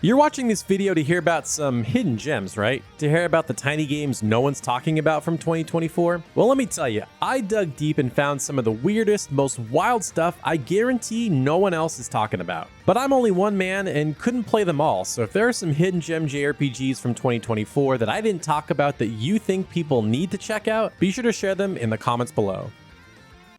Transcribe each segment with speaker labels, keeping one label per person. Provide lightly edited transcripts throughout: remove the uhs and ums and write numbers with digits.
Speaker 1: You're watching this video to hear about some hidden gems, right? To hear about the tiny games no one's talking about from 2024? Well, let me tell you, I dug deep and found some of the weirdest, most wild stuff I guarantee no one else is talking about. But I'm only one man and couldn't play them all, so if there are some hidden gem JRPGs from 2024 that I didn't talk about that you think people need to check out, be sure to share them in the comments below.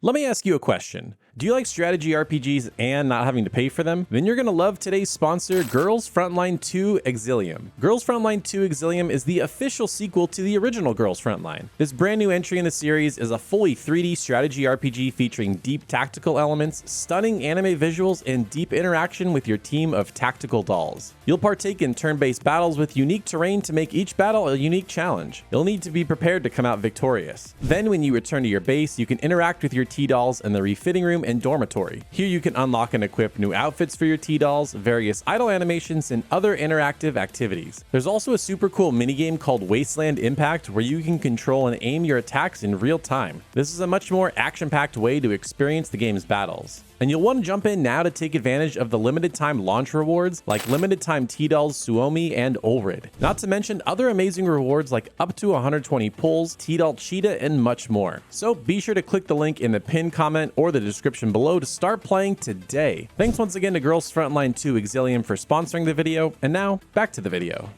Speaker 1: Let me ask you a question. Do you like strategy RPGs and not having to pay for them? Then you're gonna love today's sponsor, Girls Frontline 2 Exilium. Girls Frontline 2 Exilium is the official sequel to the original Girls Frontline. This brand new entry in the series is a fully 3D strategy RPG featuring deep tactical elements, stunning anime visuals, and deep interaction with your team of tactical dolls. You'll partake in turn-based battles with unique terrain to make each battle a unique challenge. You'll need to be prepared to come out victorious. Then when you return to your base, you can interact with your T-dolls in the refitting room and dormitory. Here you can unlock and equip new outfits for your T-dolls, various idle animations, and other interactive activities. There's also a super cool minigame called Wasteland Impact where you can control and aim your attacks in real time. This is a much more action-packed way to experience the game's battles. And you'll want to jump in now to take advantage of the limited time launch rewards like limited time T-dolls Suomi and Ulrid. Not to mention other amazing rewards like up to 120 pulls, T-doll Cheetah, and much more. So be sure to click the link in the pinned comment or the description below to start playing today. Thanks once again to Girls Frontline 2 Exilium for sponsoring the video, and now back to the video.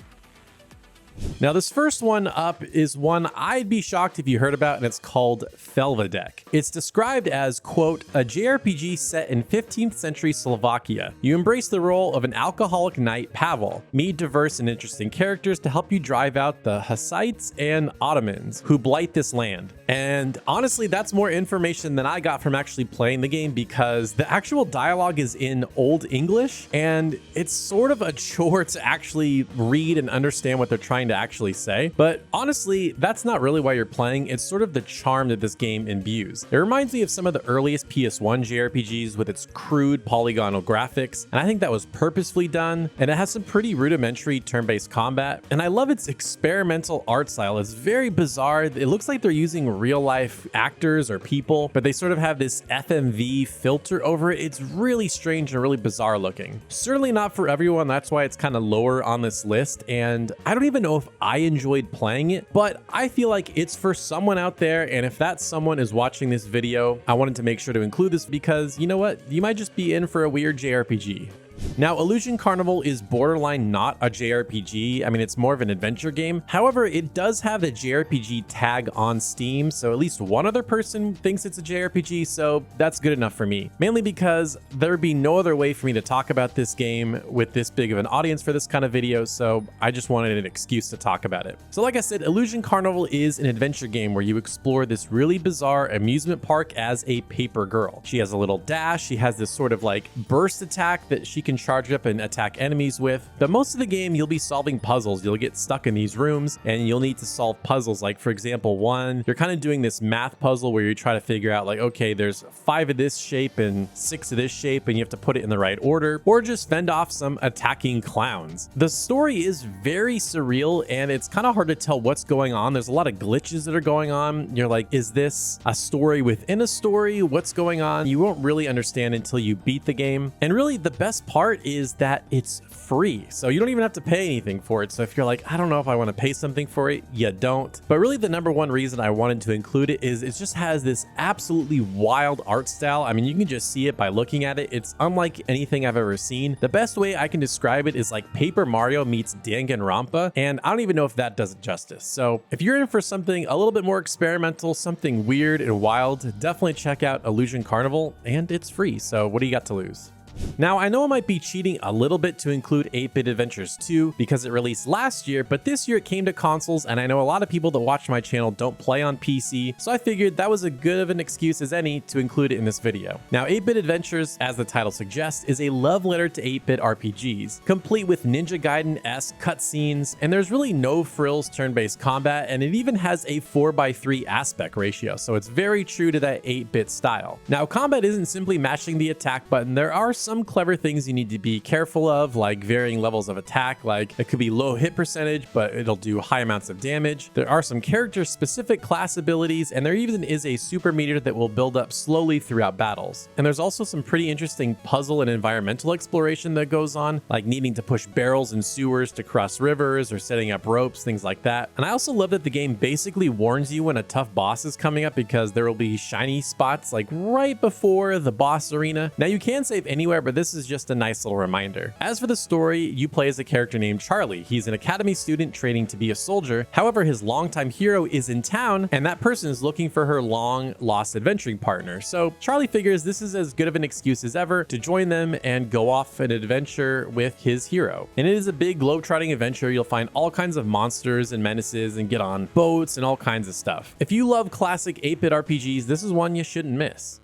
Speaker 1: Now this first one up is one I'd be shocked if you heard about, and it's called Felvedek. It's described as, quote, a JRPG set in 15th century Slovakia. You embrace the role of an alcoholic knight, Pavel. Meet diverse and interesting characters to help you drive out the Hussites and Ottomans who blight this land. And honestly, that's more information than I got from actually playing the game because the actual dialogue is in Old English and it's sort of a chore to actually read and understand what they're trying to actually say. But honestly, that's not really why you're playing. It's sort of the charm that this game imbues. It reminds me of some of the earliest PS1 JRPGs with its crude polygonal graphics, and I think that was purposefully done, and it has some pretty rudimentary turn-based combat, and I love its experimental art style. It's very bizarre. It looks like they're using real-life actors or people, but they sort of have this FMV filter over it. It's really strange and really bizarre looking. Certainly not for everyone. That's why it's kind of lower on this list, and I don't even know if I enjoyed playing it, but I feel like it's for someone out there, and if that someone is watching this video, I wanted to make sure to include this because, you know what, you might just be in for a weird JRPG. Now, Illusion Carnival is borderline not a JRPG. I mean, it's more of an adventure game. However, it does have the JRPG tag on Steam, so at least one other person thinks it's a JRPG, so that's good enough for me. Mainly because there would be no other way for me to talk about this game with this big of an audience for this kind of video, so I just wanted an excuse to talk about it. So like I said, Illusion Carnival is an adventure game where you explore this really bizarre amusement park as a paper girl. She has a little dash, she has this sort of like burst attack that she can charge up and attack enemies with, but most of the game you'll be solving puzzles. You'll get stuck in these rooms and you'll need to solve puzzles. Like for example, one, you're kind of doing this math puzzle where you try to figure out like, okay, there's 5 of this shape and 6 of this shape and you have to put it in the right order, or just fend off some attacking clowns. The story is very surreal and it's kind of hard to tell what's going on. There's a lot of glitches that are going on. You're like, is this a story within a story? What's going on? You won't really understand until you beat the game. And really the best part is that it's free, so you don't even have to pay anything for it. So if you're like, I don't know if I want to pay something for it, you don't. But really the number one reason I wanted to include it is it just has this absolutely wild art style. I mean, you can just see it by looking at it. It's unlike anything I've ever seen. The best way I can describe it is like Paper Mario meets Danganronpa, and I don't even know if that does it justice. So if you're in for something a little bit more experimental, something weird and wild, definitely check out Illusion Carnival, and it's free, so what do you got to lose? Now, I know I might be cheating a little bit to include 8-Bit Adventures 2 because it released last year, but this year it came to consoles, and I know a lot of people that watch my channel don't play on PC, so I figured that was as good of an excuse as any to include it in this video. Now, 8-Bit Adventures, as the title suggests, is a love letter to 8-Bit RPGs, complete with Ninja Gaiden-esque cutscenes, and there's really no frills turn-based combat, and it even has a 4:3 aspect ratio, so it's very true to that 8-Bit style. Now, combat isn't simply mashing the attack button. There are some clever things you need to be careful of, like varying levels of attack, like it could be low hit percentage, but it'll do high amounts of damage. There are some character-specific class abilities, and there even is a super meter that will build up slowly throughout battles. And there's also some pretty interesting puzzle and environmental exploration that goes on, like needing to push barrels in sewers to cross rivers or setting up ropes, things like that. And I also love that the game basically warns you when a tough boss is coming up, because there will be shiny spots like right before the boss arena. Now you can save anywhere, but this is just a nice little reminder. As for the story, you play as a character named Charlie. He's an academy student training to be a soldier. However, his longtime hero is in town, and that person is looking for her long lost adventuring partner. So Charlie figures this is as good of an excuse as ever to join them and go off an adventure with his hero. And it is a big globetrotting adventure. You'll find all kinds of monsters and menaces and get on boats and all kinds of stuff. If you love classic 8-bit RPGs, this is one you shouldn't miss.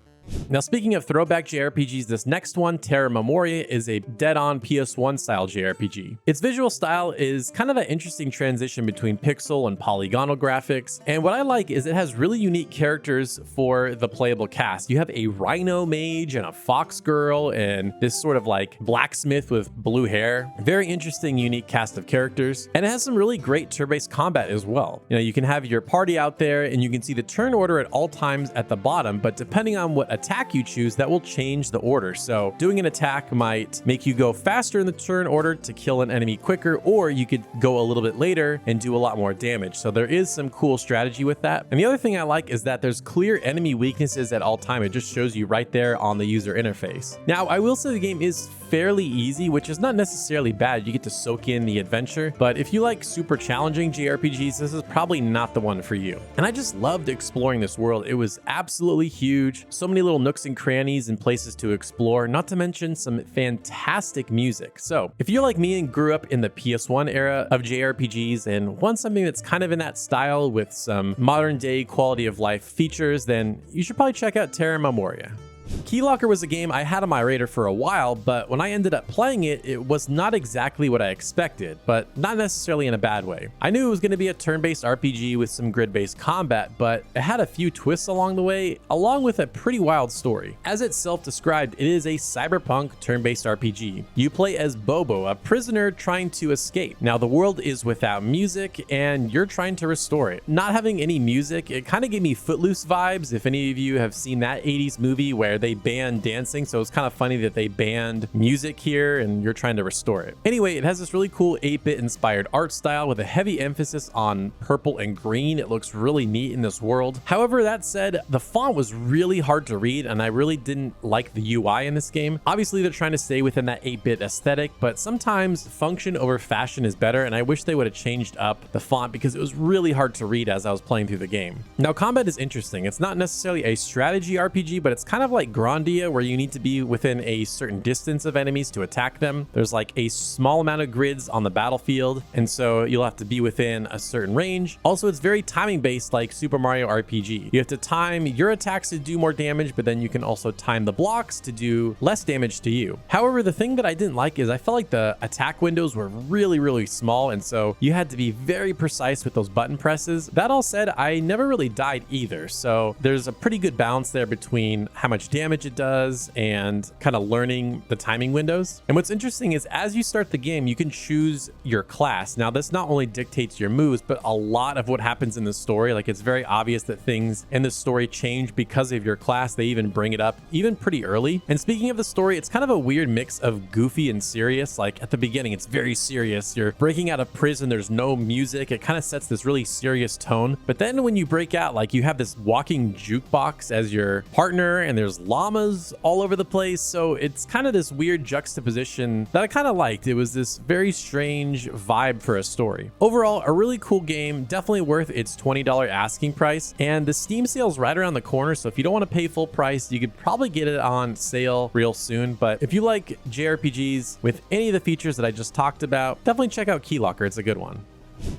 Speaker 1: Now, speaking of throwback JRPGs, this next one, Terra Memoria, is a dead-on PS1 style JRPG. Its visual style is kind of an interesting transition between pixel and polygonal graphics, and what I like is it has really unique characters for the playable cast. You have a rhino mage and a fox girl and this sort of like blacksmith with blue hair. Very interesting, unique cast of characters, and it has some really great turn-based combat as well. You know, you can have your party out there and you can see the turn order at all times at the bottom, but depending on what attack you choose, that will change the order. So doing an attack might make you go faster in the turn order to kill an enemy quicker, or you could go a little bit later and do a lot more damage. So there is some cool strategy with that. And the other thing I like is that there's clear enemy weaknesses at all time. It just shows you right there on the user interface. Now, I will say the game is fairly easy, which is not necessarily bad. You get to soak in the adventure, but if you like super challenging JRPGs, this is probably not the one for you. And I just loved exploring this world. It was absolutely huge. So many little nooks and crannies and places to explore, not to mention some fantastic music. So if you're like me and grew up in the PS1 era of JRPGs and want something that's kind of in that style with some modern day quality of life features, then you should probably check out Terra Memoria. Keylocker was a game I had on my radar for a while, but when I ended up playing it, it was not exactly what I expected, but not necessarily in a bad way. I knew it was going to be a turn-based RPG with some grid-based combat, but it had a few twists along the way, along with a pretty wild story. As it's self-described, it is a cyberpunk turn-based RPG. You play as Bobo, a prisoner trying to escape. Now, the world is without music, and you're trying to restore it. Not having any music, it kind of gave me Footloose vibes, if any of you have seen that 80s movie where they banned dancing, so it's kind of funny that they banned music here and you're trying to restore it. Anyway, it has this really cool 8-bit inspired art style with a heavy emphasis on purple and green. It looks really neat in this world. However, that said, the font was really hard to read and I really didn't like the UI in this game. Obviously, they're trying to stay within that 8-bit aesthetic, but sometimes function over fashion is better, and I wish they would have changed up the font because it was really hard to read as I was playing through the game. Now, combat is interesting. It's not necessarily a strategy RPG, but it's kind of like Grandia, where you need to be within a certain distance of enemies to attack them. There's like a small amount of grids on the battlefield, and so you'll have to be within a certain range. Also, it's very timing based, like Super Mario RPG. You have to time your attacks to do more damage, but then you can also time the blocks to do less damage to you. However, the thing that I didn't like is I felt like the attack windows were really small, and so you had to be very precise with those button presses. That all said, I never really died either, so there's a pretty good balance there between how much damage it does and kind of learning the timing windows. And what's interesting is as you start the game, you can choose your class. Now, this not only dictates your moves, but a lot of what happens in the story. Like, it's very obvious that things in the story change because of your class. They even bring it up even pretty early. And speaking of the story, it's kind of a weird mix of goofy and serious. Like, at the beginning, it's very serious. You're breaking out of prison. There's no music. It kind of sets this really serious tone. But then when you break out, like, you have this walking jukebox as your partner, and there's llamas all over the place. So it's kind of this weird juxtaposition that I kind of liked. It was this very strange vibe for a story. Overall, a really cool game, definitely worth its $20 asking price. And the Steam sale's right around the corner, so if you don't want to pay full price, you could probably get it on sale real soon. But if you like JRPGs with any of the features that I just talked about, definitely check out Keylocker. It's a good one.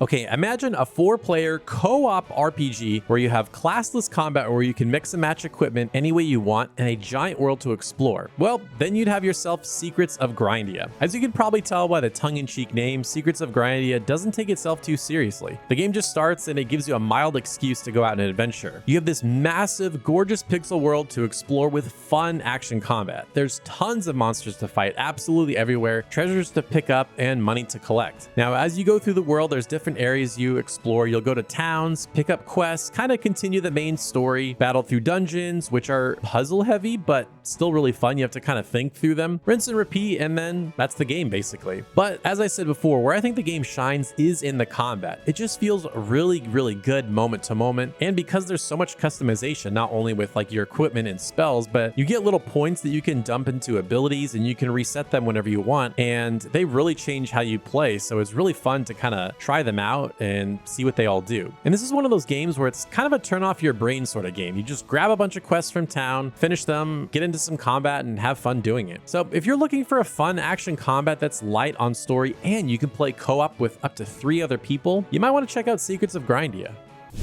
Speaker 1: Okay, imagine a 4-player co-op RPG where you have classless combat where you can mix and match equipment any way you want and a giant world to explore. Well, then you'd have yourself Secrets of Grindia. As you can probably tell by the tongue-in-cheek name, Secrets of Grindia doesn't take itself too seriously. The game just starts and it gives you a mild excuse to go out on an adventure. You have this massive, gorgeous pixel world to explore with fun action combat. There's tons of monsters to fight absolutely everywhere, treasures to pick up, and money to collect. Now, as you go through the world, there's different areas you explore. You'll go to towns, pick up quests, kind of continue the main story, battle through dungeons, which are puzzle heavy, but still really fun. You have to kind of think through them, rinse and repeat, and then that's the game basically. But as I said before, where I think the game shines is in the combat. It just feels really, really good moment to moment. And because there's so much customization, not only with like your equipment and spells, but you get little points that you can dump into abilities and you can reset them whenever you want. And they really change how you play. So it's really fun to kind of try them out and see what they all do. And this is one of those games where it's kind of a turn off your brain sort of game. You just grab a bunch of quests from town, finish them, get into some combat, and have fun doing it. So if you're looking for a fun action combat that's light on story and you can play co-op with up to 3 other people, you might want to check out Secrets of Grindia.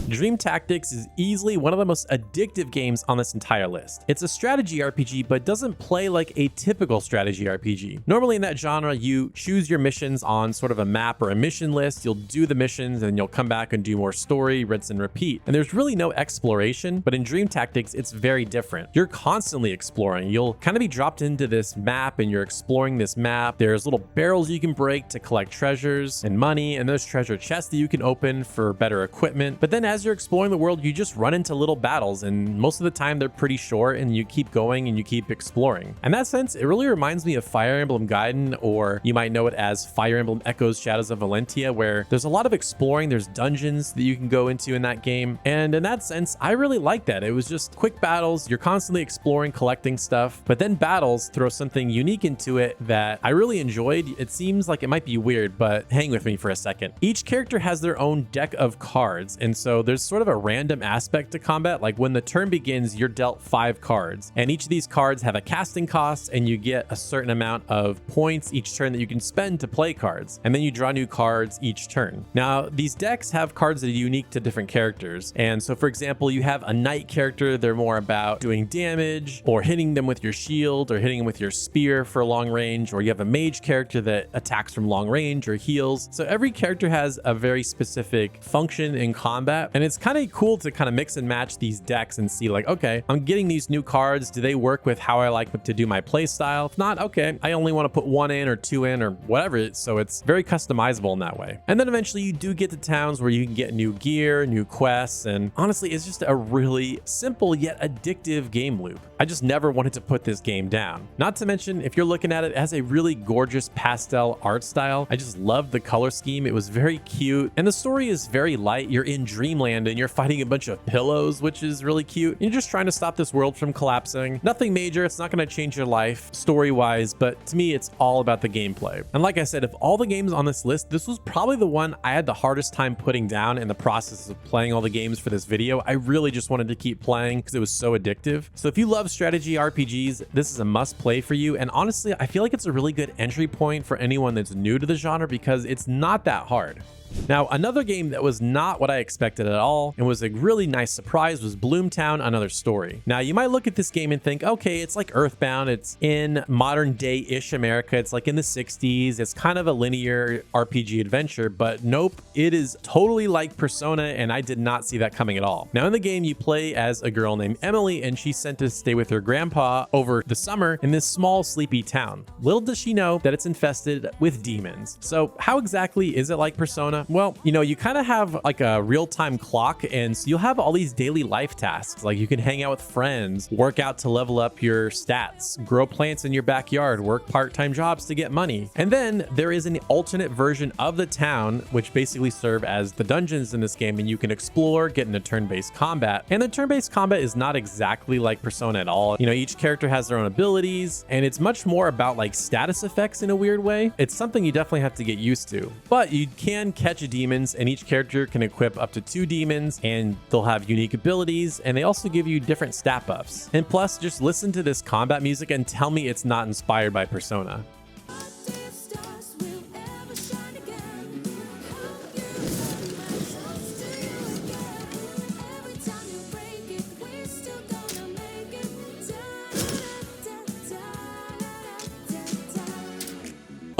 Speaker 1: Dream Tactics is easily one of the most addictive games on this entire list. It's a strategy RPG, but doesn't play like a typical strategy RPG. Normally in that genre, you choose your missions on sort of a map or a mission list. You'll do the missions and you'll come back and do more story, rinse and repeat. And there's really no exploration, but in Dream Tactics, it's very different. You're constantly exploring. You'll kind of be dropped into this map and you're exploring this map. There's little barrels you can break to collect treasures and money, and there's treasure chests that you can open for better equipment. But then as you're exploring the world, you just run into little battles, and most of the time they're pretty short and you keep going and you keep exploring. In that sense, it really reminds me of Fire Emblem Gaiden, or you might know it as Fire Emblem Echoes Shadows of Valentia, where there's a lot of exploring. There's dungeons that you can go into in that game. And in that sense, I really like that. It was just quick battles. You're constantly exploring, collecting stuff, but then battles throw something unique into it that I really enjoyed. It seems like it might be weird, but hang with me for a second. Each character has their own deck of cards, and so there's sort of a random aspect to combat. Like when the turn begins, you're dealt 5 cards, and each of these cards have a casting cost, and you get a certain amount of points each turn that you can spend to play cards, and then you draw new cards each turn. Now, these decks have cards that are unique to different characters, and so for example, you have a knight character. They're more about doing damage or hitting them with your shield or hitting them with your spear for long range, or you have a mage character that attacks from long range or heals. So every character has a very specific function in combat, and it's kind of cool to kind of mix and match these decks and see like, okay, I'm getting these new cards. Do they work with how I like to do my play style? If not, okay, I only want to put 1 in or 2 in or whatever. So it's very customizable in that way. And then eventually you do get to towns where you can get new gear, new quests, and honestly, it's just a really simple yet addictive game loop. I just never wanted to put this game down. Not to mention, if you're looking at it, it has a really gorgeous pastel art style. I just love the color scheme. It was very cute, and the story is very light. You're in dreamland and you're fighting a bunch of pillows, which is really cute. You're just trying to stop this world from collapsing. Nothing major. It's not going to change your life story-wise, but to me, it's all about the gameplay. And like I said, of all the games on this list, this was probably the one I had the hardest time putting down in the process of playing all the games for this video. I really just wanted to keep playing because it was so addictive. So if you love strategy RPGs, this is a must play for you. And honestly, I feel like it's a really good entry point for anyone that's new to the genre because it's not that hard. Now, another game that was not what I expected at all and was a really nice surprise was Bloomtown: Another Story. Now, you might look at this game and think, okay, it's like Earthbound. It's in modern day-ish America. It's like in the 60s. It's kind of a linear RPG adventure, but nope, it is totally like Persona, and I did not see that coming at all. Now, in the game, you play as a girl named Emily, and she's sent to stay with her grandpa over the summer in this small, sleepy town. Little does she know that it's infested with demons. So how exactly is it like Persona? Well, you know, you kind of have like a real-time clock, and so you'll have all these daily life tasks. Like you can hang out with friends, work out to level up your stats, grow plants in your backyard, work part-time jobs to get money. And then there is an alternate version of the town, which basically serve as the dungeons in this game, and you can explore, get into turn-based combat. And the turn-based combat is not exactly like Persona at all. You know, each character has their own abilities, and it's much more about like status effects in a weird way. It's something you definitely have to get used to, but you can catch demons, and each character can equip up to 2 demons, and they'll have unique abilities, and they also give you different stat buffs. And plus, just listen to this combat music and tell me it's not inspired by Persona.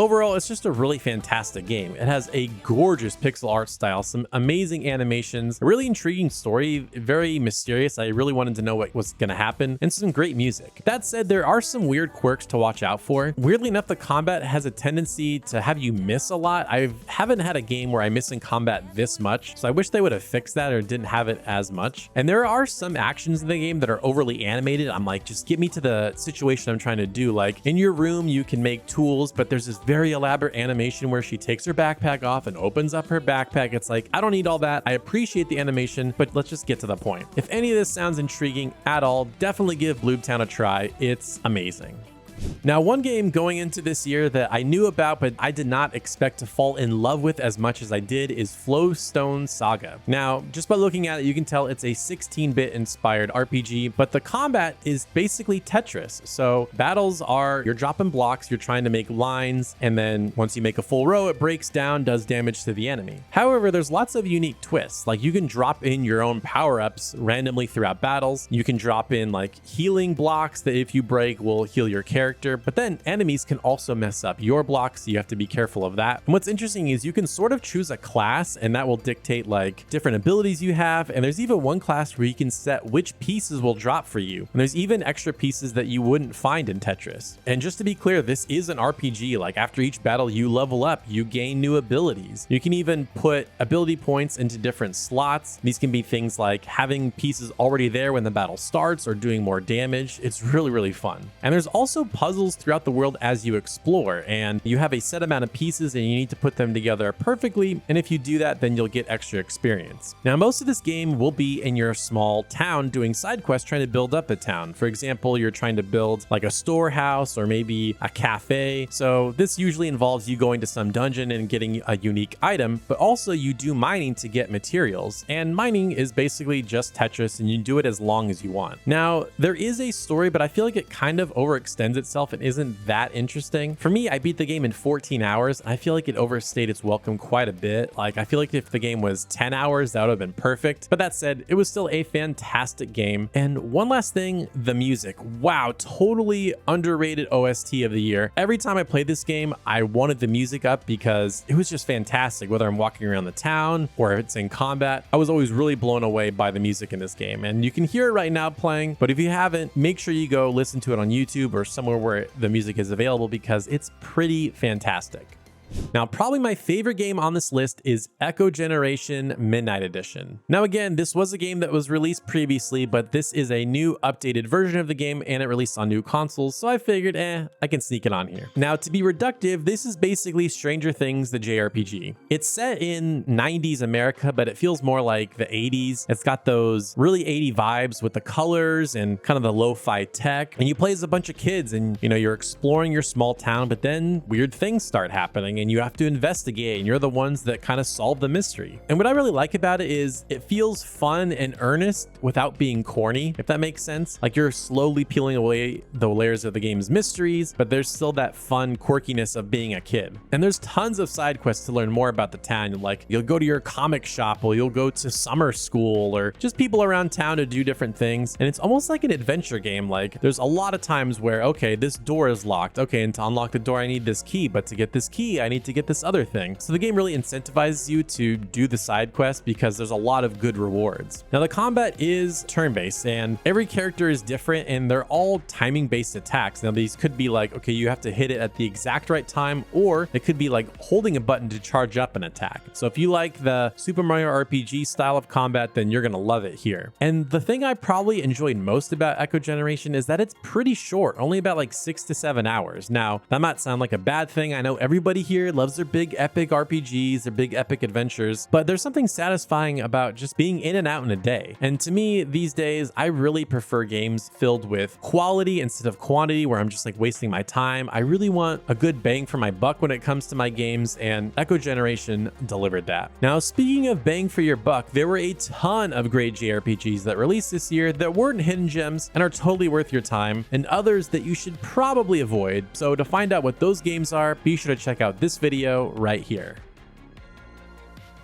Speaker 1: overall, it's just a really fantastic game. It has a gorgeous pixel art style, some amazing animations, a really intriguing story, very mysterious. I really wanted to know what was going to happen, and some great music. That said, there are some weird quirks to watch out for. Weirdly enough, the combat has a tendency to have you miss a lot. I haven't had a game where I miss in combat this much, so I wish they would have fixed that or didn't have it as much. And there are some actions in the game that are overly animated. I'm like, just get me to the situation I'm trying to do. Like in your room, you can make tools, but there's this very elaborate animation where she takes her backpack off and opens up her backpack. It's like, I don't need all that. I appreciate the animation, but let's just get to the point. If any of this sounds intriguing at all, definitely give Bloomtown a try. It's amazing. Now, one game going into this year that I knew about but I did not expect to fall in love with as much as I did is Flowstone Saga. Now, just by looking at it, you can tell it's a 16-bit inspired RPG, but the combat is basically Tetris. So battles are, you're dropping blocks, you're trying to make lines, and then once you make a full row, it breaks down, does damage to the enemy. However, there's lots of unique twists. Like you can drop in your own power-ups randomly throughout battles. You can drop in like healing blocks that if you break will heal your character. But then enemies can also mess up your blocks, so you have to be careful of that. And what's interesting is you can sort of choose a class, and that will dictate like different abilities you have. And there's even one class where you can set which pieces will drop for you. And there's even extra pieces that you wouldn't find in Tetris. And just to be clear, this is an RPG. Like after each battle you level up, you gain new abilities. You can even put ability points into different slots. These can be things like having pieces already there when the battle starts or doing more damage. It's really, really fun. And there's also puzzles throughout the world as you explore, and you have a set amount of pieces and you need to put them together perfectly, and if you do that, then you'll get extra experience. Now, most of this game will be in your small town doing side quests trying to build up a town. For example, you're trying to build like a storehouse or maybe a cafe. So this usually involves you going to some dungeon and getting a unique item, but also you do mining to get materials, and mining is basically just Tetris, and you do it as long as you want. Now, there is a story, but I feel like it kind of overextends itself and isn't that interesting. For me, I beat the game in 14 hours. I feel like it overstayed its welcome quite a bit. Like, I feel like if the game was 10 hours, that would have been perfect. But that said, it was still a fantastic game. And one last thing, the music. Wow, totally underrated OST of the year. Every time I played this game, I wanted the music up because it was just fantastic. Whether I'm walking around the town or if it's in combat, I was always really blown away by the music in this game. And you can hear it right now playing, but if you haven't, make sure you go listen to it on YouTube or somewhere where the music is available because it's pretty fantastic. Now, probably my favorite game on this list is Echo Generation Midnight Edition. Now, again, this was a game that was released previously, but this is a new updated version of the game and it released on new consoles, so I figured, I can sneak it on here. Now, to be reductive, this is basically Stranger Things, the JRPG. It's set in 90s America, but it feels more like the 80s. It's got those really 80 vibes with the colors and kind of the lo-fi tech, and you play as a bunch of kids and, you're exploring your small town, but then weird things start happening and you have to investigate, and you're the ones that kind of solve the mystery. And what I really like about it is it feels fun and earnest without being corny, if that makes sense. Like you're slowly peeling away the layers of the game's mysteries, but there's still that fun quirkiness of being a kid. And there's tons of side quests to learn more about the town. Like you'll go to your comic shop, or you'll go to summer school, or just people around town to do different things. And it's almost like an adventure game. Like there's a lot of times where, okay, this door is locked. Okay, and to unlock the door, I need this key, but to get this key, I need to get this other thing. So the game really incentivizes you to do the side quest because there's a lot of good rewards. Now, the combat is turn-based and every character is different and they're all timing-based attacks. Now, these could be like, okay, you have to hit it at the exact right time, or it could be like holding a button to charge up an attack. So if you like the Super Mario RPG style of combat, then you're gonna love it here. And the thing I probably enjoyed most about Echo Generation is that it's pretty short, only about like 6 to 7 hours. Now, that might sound like a bad thing. I know everybody here loves their big epic RPGs, their big epic adventures, but there's something satisfying about just being in and out in a day. And to me, these days, I really prefer games filled with quality instead of quantity, where I'm just like wasting my time. I really want a good bang for my buck when it comes to my games, and Echo Generation delivered that. Now, speaking of bang for your buck, there were a ton of great JRPGs that released this year that weren't hidden gems and are totally worth your time, and others that you should probably avoid. So to find out what those games are, be sure to check out this video right here.